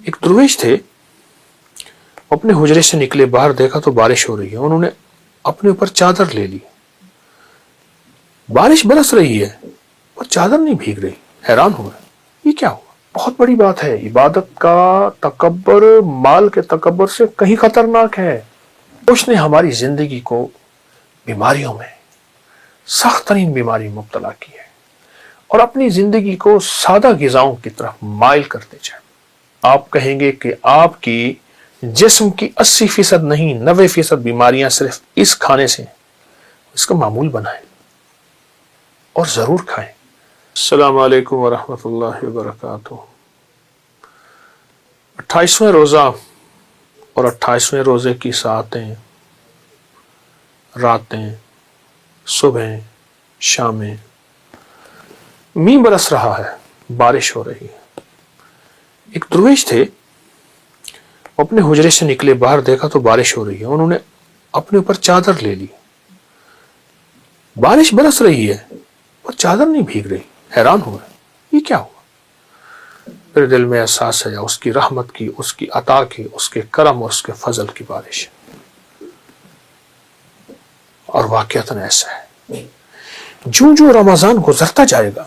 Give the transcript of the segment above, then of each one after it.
ایک درویش تھے، اپنے حجرے سے نکلے، باہر دیکھا تو بارش ہو رہی ہے، انہوں نے اپنے اوپر چادر لے لی، بارش برس رہی ہے اور چادر نہیں بھیگ رہی، حیران ہو گئے یہ کیا ہوا؟ بہت بڑی بات ہے، عبادت کا تکبر مال کے تکبر سے کہیں خطرناک ہے۔ اس نے ہماری زندگی کو بیماریوں میں، سخت ترین بیماری مبتلا کی ہے، اور اپنی زندگی کو سادہ غذاؤں کی طرف مائل کرتے جائیں۔ آپ کہیں گے کہ آپ کی جسم کی 80% نہیں 90% بیماریاں صرف اس کھانے سے، اس کا معمول بنائیں اور ضرور کھائیں۔ السلام علیکم ورحمۃ اللہ وبرکاتہ۔ 28واں روزہ اور 28ویں روزے کی ساعتیں، راتیں، صبح، شامیں، می برس رہا ہے، بارش ہو رہی ہے۔ ایک درویش تھے، اپنے حجرے سے نکلے، باہر دیکھا تو بارش ہو رہی ہے، انہوں نے اپنے اوپر چادر لے لی، بارش برس رہی ہے اور چادر نہیں بھیگ رہی، حیران ہو گئے یہ کیا ہوا؟ میرے دل میں احساس ہے اس کی رحمت کی، اس کی عطا کی، اس کے کرم اور اس کے فضل کی بارش، اور واقعتاً ایسا ہے۔ جو رمضان گزرتا جائے گا،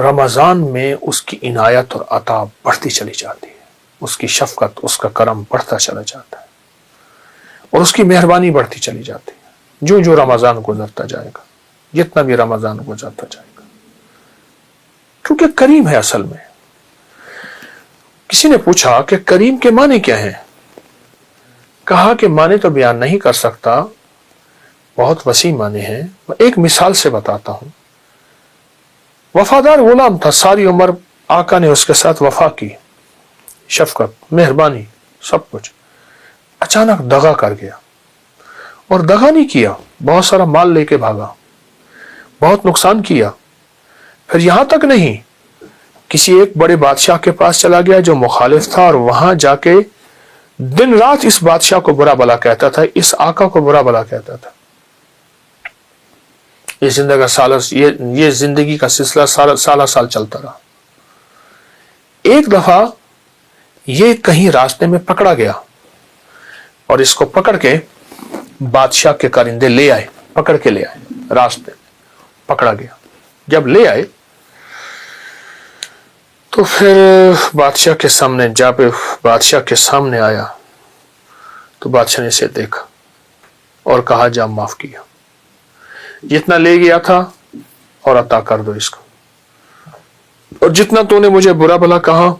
رمضان میں اس کی عنایت اور عطا بڑھتی چلی جاتی ہے، اس کی شفقت، اس کا کرم بڑھتا چلا جاتا ہے، اور اس کی مہربانی بڑھتی چلی جاتی ہے جو رمضان گزرتا جائے گا، جتنا بھی رمضان گزرتا جائے گا، کیونکہ کریم ہے اصل میں۔ کسی نے پوچھا کہ کریم کے معنی کیا ہیں؟ کہا کہ معنی تو بیان نہیں کر سکتا، بہت وسیع معنی ہیں، میں ایک مثال سے بتاتا ہوں۔ وفادار غلام تھا، ساری عمر آقا نے اس کے ساتھ وفا کی، شفقت، مہربانی، سب کچھ، اچانک دغا کر گیا، اور دغا نہیں کیا، بہت سارا مال لے کے بھاگا، بہت نقصان کیا، پھر یہاں تک نہیں، کسی ایک بڑے بادشاہ کے پاس چلا گیا جو مخالف تھا، اور وہاں جا کے دن رات اس بادشاہ کو برا بلا کہتا تھا، اس آقا کو برا بلا کہتا تھا۔ یہ زندگی کا سلسلہ سالہ سال چلتا رہا۔ ایک دفعہ یہ کہیں راستے میں پکڑا گیا، اور اس کو پکڑ کے بادشاہ کے کارندے لے آئے، پکڑ کے لے آئے، راستے میں پکڑا گیا۔ جب لے آئے تو پھر بادشاہ کے سامنے، جب بادشاہ کے سامنے آیا تو بادشاہ نے اسے دیکھا اور کہا جا معاف کیا، جتنا لے گیا تھا اور عطا کر دو اس کو، اور جتنا تو نے مجھے برا بھلا کہا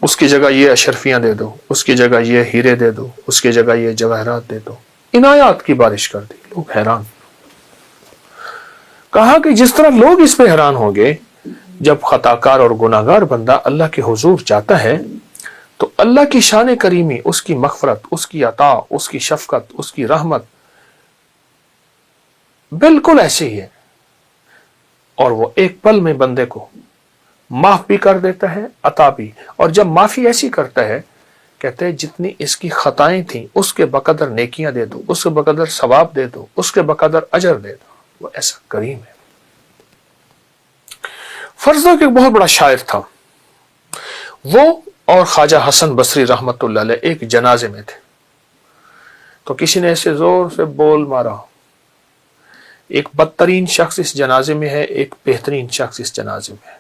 اس کی جگہ یہ اشرفیاں دے دو، اس کی جگہ یہ ہیرے دے دو، اس کی جگہ یہ جواہرات دے دو، عنایات کی بارش کر دی۔ لوگ حیران، کہا کہ جس طرح لوگ اس پہ حیران ہوں گے جب خطاکار اور گناہگار بندہ اللہ کے حضور جاتا ہے تو اللہ کی شان کریمی، اس کی مغفرت، اس کی عطا، اس کی شفقت، اس کی رحمت بالکل ایسے ہی ہے، اور وہ ایک پل میں بندے کو معاف بھی کر دیتا ہے، عطا بھی۔ اور جب معافی ایسی کرتا ہے، کہتے ہیں جتنی اس کی خطائیں تھیں اس کے بقدر نیکیاں دے دو، اس کے بقدر ثواب دے دو، اس کے بقدر اجر دے دو، وہ ایسا کریم ہے۔ فرض کہ ایک بہت بڑا شاعر تھا، وہ اور خواجہ حسن بصری رحمت اللہ علیہ ایک جنازے میں تھے، تو کسی نے ایسے زور سے بول مارا، ایک بدترین شخص اس جنازے میں ہے، ایک بہترین شخص اس جنازے میں ہے۔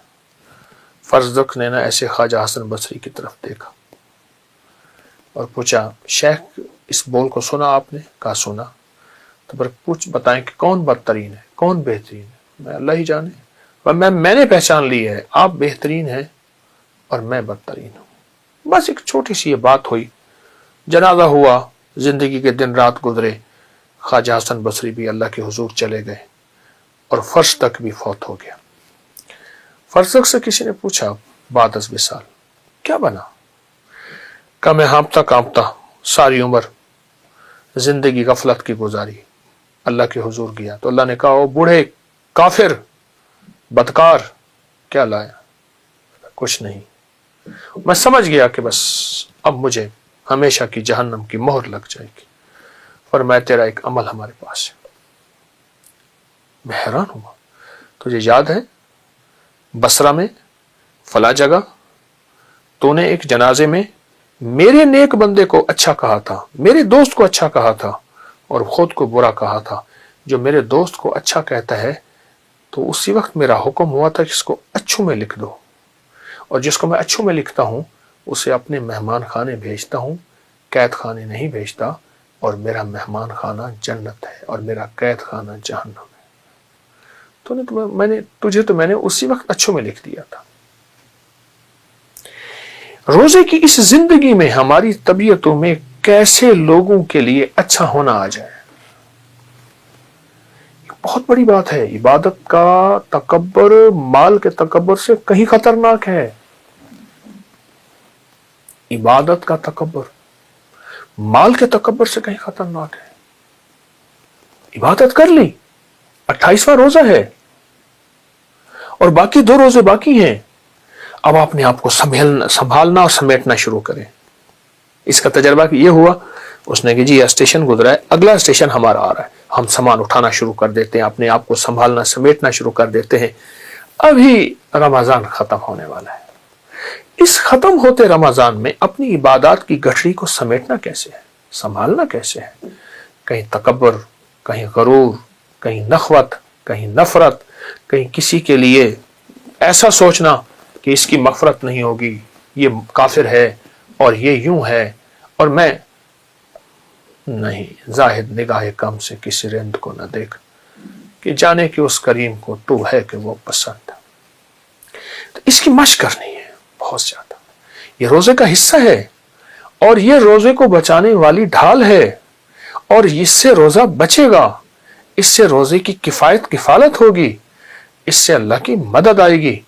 فرزدق نے نا ایسے خواجہ حسن بصری کی طرف دیکھا اور پوچھا شیخ اس بول کو سنا آپ نے؟ کہا سنا۔ تو پھر بتائیں کہ کون بدترین ہے، کون بہترین ہے؟ میں اللہ ہی جانے، میں نے پہچان لی ہے، آپ بہترین ہیں اور میں بدترین ہوں۔ بس ایک چھوٹی سی یہ بات ہوئی، جنازہ ہوا، زندگی کے دن رات گزرے، خواجہ حسن بصری بھی اللہ کے حضور چلے گئے، اور فرش تک بھی فوت ہو گیا۔ فرزق سے کسی نے پوچھا بعد از وصال کیا بنا؟ کہ میں ہانپتا کانپتا ساری عمر زندگی غفلت کی گزاری، اللہ کے حضور گیا تو اللہ نے کہا او بوڑھے کافر بدکار، کیا لایا؟ کچھ نہیں، میں سمجھ گیا کہ بس اب مجھے ہمیشہ کی جہنم کی مہر لگ جائے گی، اور میں تیرا ایک عمل ہمارے پاس ہے۔ میں حیران ہوا، تجھے یاد ہے بصرہ میں فلاں جگہ تو نے ایک جنازے میں میرے نیک بندے کو اچھا کہا تھا, میرے دوست کو اچھا کہا تھا, اور خود کو برا کہا تھا. جو میرے دوست کو اچھا کہتا ہے تو اسی وقت میرا حکم ہوا تھا کہ اس کو اچھوں میں لکھ دو, اور جس کو میں اچھوں میں لکھتا ہوں اسے اپنے مہمان خانے بھیجتا ہوں, قید خانے نہیں بھیجتا. اور میرا مہمان خانہ جنت ہے اور میرا قید خانہ جہنم ہے. تجھے میں نے اسی وقت اچھوں میں لکھ دیا تھا. روزے کی اس زندگی میں ہماری طبیعتوں میں کیسے لوگوں کے لیے اچھا ہونا آ جائے, بہت بڑی بات ہے. عبادت کا تکبر مال کے تکبر سے کہیں خطرناک ہے. عبادت کا تکبر مال کے تکبر سے کہیں خطرناک ہے. عبادت کر لی, 28واں روزہ ہے اور باقی 2 روزے باقی ہیں. اب آپ نے آپ کو سنبھالنا اور سمیٹنا شروع کریں. اس کا تجربہ یہ ہوا, اس نے کہ جی یہ اسٹیشن گزرا ہے, اگلا اسٹیشن ہمارا آ رہا ہے, ہم سامان اٹھانا شروع کر دیتے ہیں, اپنے آپ کو سنبھالنا سمیٹنا شروع کر دیتے ہیں. ابھی رمضان ختم ہونے والا ہے. اس ختم ہوتے رمضان میں اپنی عبادات کی گٹھڑی کو سمیٹنا کیسے ہے, سنبھالنا کیسے ہے؟ کہیں تکبر, کہیں غرور, کہیں نخوت, کہیں نفرت, کہیں کسی کے لیے ایسا سوچنا کہ اس کی مغفرت نہیں ہوگی, یہ کافر ہے اور یہ یوں ہے, اور میں نہیں. زاہد نگاہ کم سے کسی رند کو نہ دیکھ, کہ جانے کہ اس کریم کو تو ہے کہ وہ پسند. تو اس کی مشق کرنی ہے بہت زیادہ. یہ روزے کا حصہ ہے اور یہ روزے کو بچانے والی ڈھال ہے, اور اس سے روزہ بچے گا, اس سے روزے کی کفالت ہوگی, اس سے اللہ کی مدد آئے گی.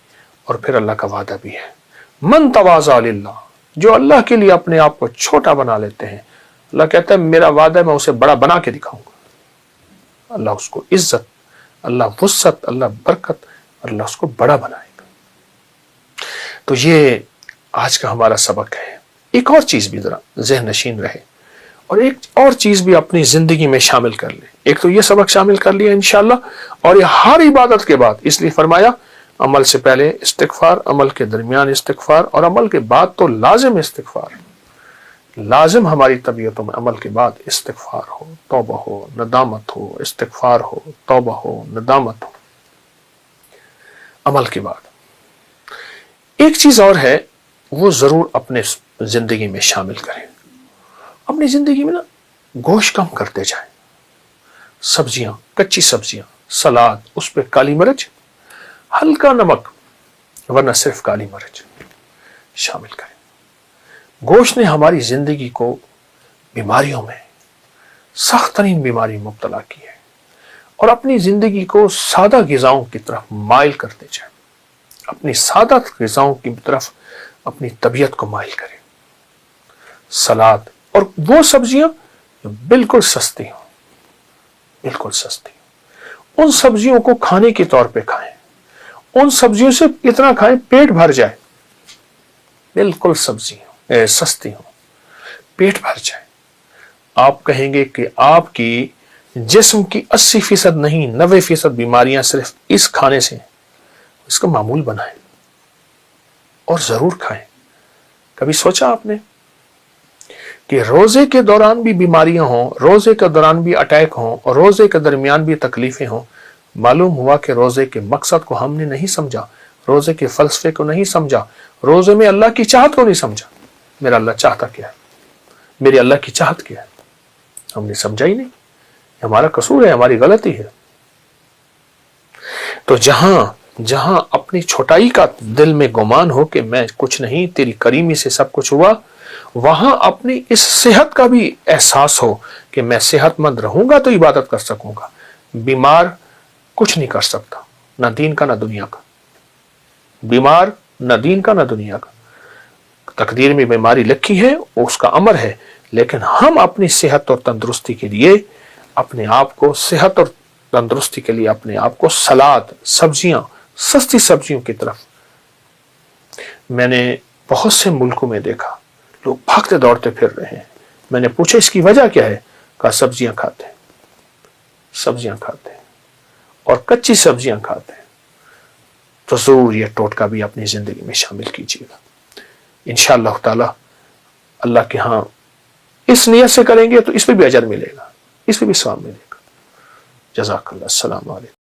اور پھر اللہ کا وعدہ بھی ہے, من تواضع للہ, جو اللہ کے لیے اپنے آپ کو چھوٹا بنا لیتے ہیں, اللہ کہتا ہے میرا وعدہ ہے میں اسے بڑا بنا کے دکھاؤں گا. اللہ اس کو عزت, اللہ وسعت, اللہ برکت, اللہ اس کو بڑا بنائے گا. تو یہ آج کا ہمارا سبق ہے. ایک اور چیز بھی ذرا ذہن نشین رہے, اور ایک اور چیز بھی اپنی زندگی میں شامل کر لیں. ایک تو یہ سبق شامل کر لیا انشاءاللہ, اور یہ ہر عبادت کے بعد, اس لیے فرمایا عمل سے پہلے استغفار, عمل کے درمیان استغفار, اور عمل کے بعد تو لازم استغفار. لازم ہماری طبیعتوں میں عمل کے بعد استغفار ہو, توبہ ہو, ندامت ہو, استغفار ہو, توبہ ہو, ندامت ہو, عمل کے بعد. ایک چیز اور ہے, وہ ضرور اپنے زندگی میں شامل کریں. اپنی زندگی میں نا گوشت کم کرتے جائیں, سبزیاں, کچی سبزیاں, سلاد, اس پہ کالی مرچ, ہلکا نمک, ورنہ صرف کالی مرچ شامل کریں. گوشت نے ہماری زندگی کو بیماریوں میں, سخت ترین بیماری مبتلا کی ہے, اور اپنی زندگی کو سادہ غذاؤں کی طرف مائل کرتے جائیں. اپنی سادہ غذاؤں کی طرف اپنی طبیعت کو مائل کریں. سلاد اور وہ سبزیاں جو بالکل سستی ہوں, بالکل سستی, ان سبزیوں کو کھانے کے طور پہ کھائیں. ان سبزیوں سے اتنا کھائیں پیٹ بھر جائے, بالکل سبزیاں سستی ہوں, پیٹ بھر جائے. آپ کہیں گے کہ آپ کی جسم کی 80% نہیں 90% بیماریاں صرف اس کھانے سے, اس کا معمول بنائیں اور ضرور کھائیں. کبھی سوچا آپ نے کہ روزے کے دوران بھی بیماریاں ہوں, روزے کے دوران بھی اٹیک ہوں, اور روزے کے درمیان بھی تکلیفیں ہوں؟ معلوم ہوا کہ روزے کے مقصد کو ہم نے نہیں سمجھا, روزے کے فلسفے کو نہیں سمجھا, روزے میں اللہ کی چاہت کو نہیں سمجھا. میرا اللہ چاہتا کیا ہے, میری اللہ کی چاہت کیا ہے, ہم نے سمجھا ہی نہیں. ہمارا قصور ہے, ہماری غلطی ہے. تو جہاں اپنی چھوٹائی کا دل میں گمان ہو کہ میں کچھ نہیں, تیری کریمی سے سب کچھ ہوا, وہاں اپنی اس صحت کا بھی احساس ہو کہ میں صحت مند رہوں گا تو عبادت کر سکوں گا. بیمار کچھ نہیں کر سکتا, نہ دین کا نہ دنیا کا. بیمار نہ دین کا نہ دنیا کا. تقدیر میں بیماری لکھی ہے, اس کا امر ہے, لیکن ہم اپنی صحت اور تندرستی کے لیے اپنے آپ کو, صحت اور تندرستی کے لیے اپنے آپ کو سلاد, سبزیاں, سستی سبزیوں کی طرف. میں نے بہت سے ملکوں میں دیکھا لوگ بھاگتے دوڑتے پھر رہے ہیں. میں نے پوچھا اس کی وجہ کیا ہے, کہا سبزیاں کھاتے ہیں, سبزیاں کھاتے ہیں اور کچی سبزیاں کھاتے ہیں. تو ضرور یہ ٹوٹکا بھی اپنی زندگی میں شامل کیجیے گا. انشاءاللہ تعالی اللہ کے ہاں اس نیت سے کریں گے تو اس پہ بھی اجر ملے گا، اس پہ بھی ثواب ملے گا۔ جزاک اللہ، السلام علیکم۔